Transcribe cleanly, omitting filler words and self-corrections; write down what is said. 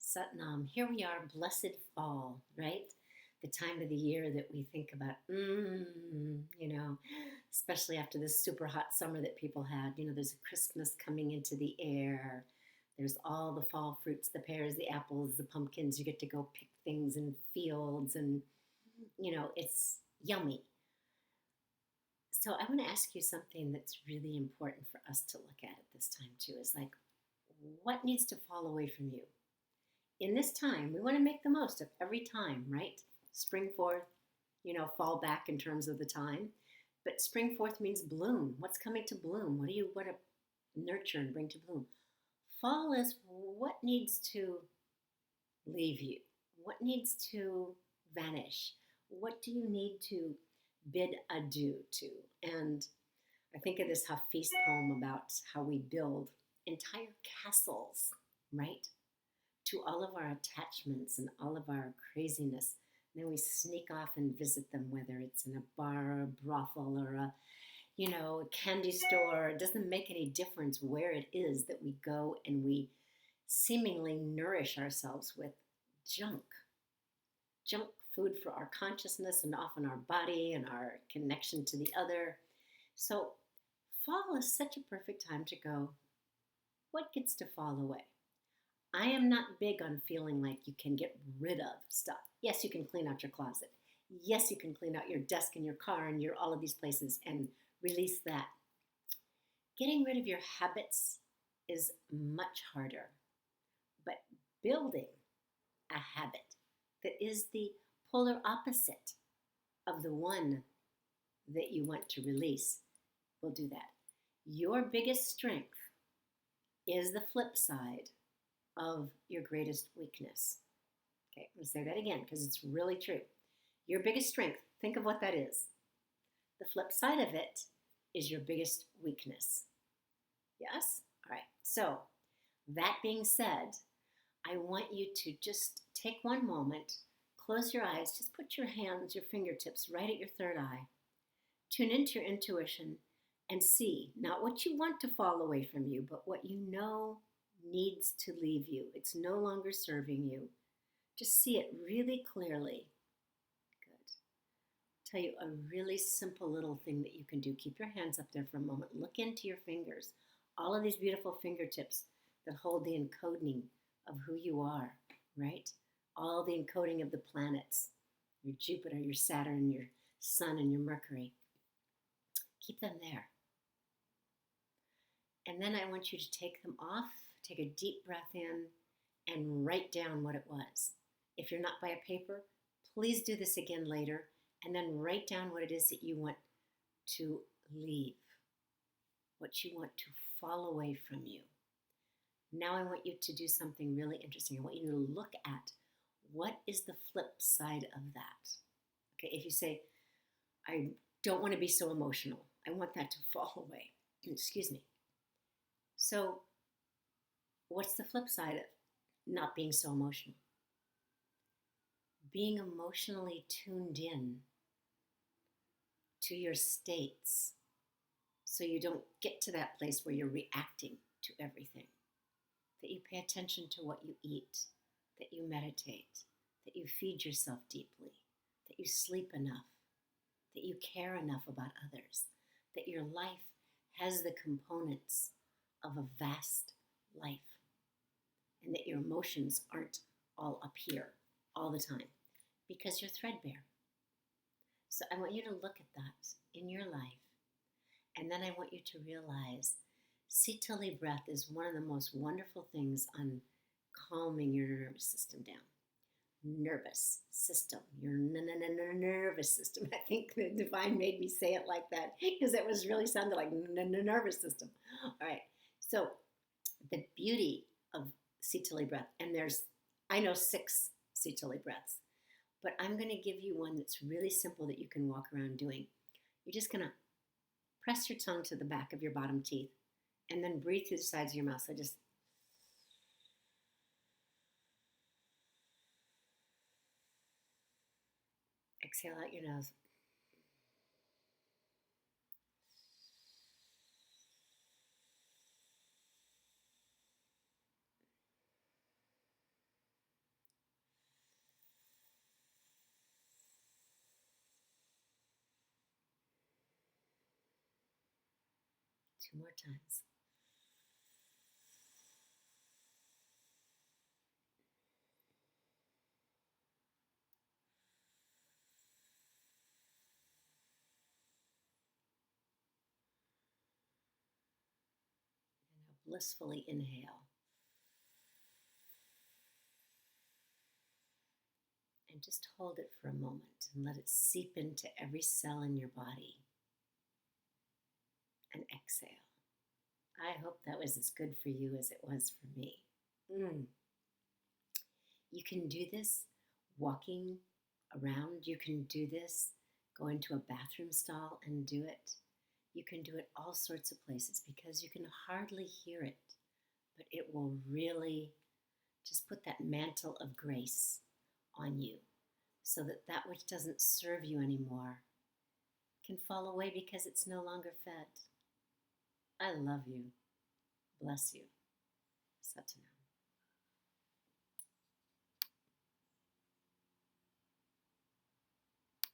Satnam, here we are, blessed fall, right? The time of the year that we think about, especially after this super hot summer that people had. There's a Christmas coming into the air. There's all the fall fruits, the pears, the apples, the pumpkins. You get to go pick things in fields, and, it's yummy. So I want to ask you something that's really important for us to look at this time, too, is like, what needs to fall away from you? In this time, we want to make the most of every time, right? Spring forth, fall back in terms of the time. But spring forth means bloom. What's coming to bloom? What do you want to nurture and bring to bloom? Fall is what needs to leave you? What needs to vanish? What do you need to bid adieu to? And I think of this Hafiz poem about how we build entire castles, right? To all of our attachments and all of our craziness. And then we sneak off and visit them, whether it's in a bar or a brothel or a candy store. It doesn't make any difference where it is that we go, and we seemingly nourish ourselves with junk. Junk food for our consciousness and often our body and our connection to the other. So fall is such a perfect time to go, what gets to fall away? I am not big on feeling like you can get rid of stuff. Yes, you can clean out your closet. Yes, you can clean out your desk and your car and all of these places and release that. Getting rid of your habits is much harder. But building a habit that is the polar opposite of the one that you want to release will do that. Your biggest strength is the flip side of your greatest weakness. Okay, I'm going to say that again because it's really true. Your biggest strength, think of what that is. The flip side of it is your biggest weakness. Yes? All right. So, that being said, I want you to just take one moment, close your eyes, just put your hands, your fingertips right at your third eye. Tune into your intuition and see not what you want to fall away from you, but what you know needs to leave you. It's no longer serving you. Just see it really clearly. Good. Tell you a really simple little thing that you can do. Keep your hands up there for a moment. Look into your fingers. All of these beautiful fingertips that hold the encoding of who you are, right? All the encoding of the planets, your Jupiter, your Saturn, your Sun, and your Mercury. Keep them there. And then I want you to take them off, take a deep breath in, and write down what it was. If you're not by a paper, please do this again later, and then write down what it is that you want to leave, what you want to fall away from you. Now I want you to do something really interesting. I want you to look at what is the flip side of that. Okay, if you say, I don't want to be so emotional, I want that to fall away. Excuse me. So, what's the flip side of not being so emotional? Being emotionally tuned in to your states so you don't get to that place where you're reacting to everything. That you pay attention to what you eat, that you meditate, that you feed yourself deeply, that you sleep enough, that you care enough about others, that your life has the components of a vast life, and that your emotions aren't all up here all the time because you're threadbare. So I want you to look at that in your life, and then I want you to realize Sitali breath is one of the most wonderful things on calming your nervous system down. Nervous system, your nervous system. I think the divine made me say it like that because it was really sounded like nervous system. All right. So the beauty of Sitali breath, and I know 6 Sitali breaths, but I'm going to give you one that's really simple that you can walk around doing. You're just going to press your tongue to the back of your bottom teeth and then breathe through the sides of your mouth. So just exhale out your nose. 2 more times. And now blissfully inhale. And just hold it for a moment and let it seep into every cell in your body. And exhale. I hope that was as good for you as it was for me. You can do this walking around. You can do this going to a bathroom stall and do it. You can do it all sorts of places because you can hardly hear it, but it will really just put that mantle of grace on you so that that which doesn't serve you anymore can fall away because it's no longer fed. I love you. Bless you. Satnam.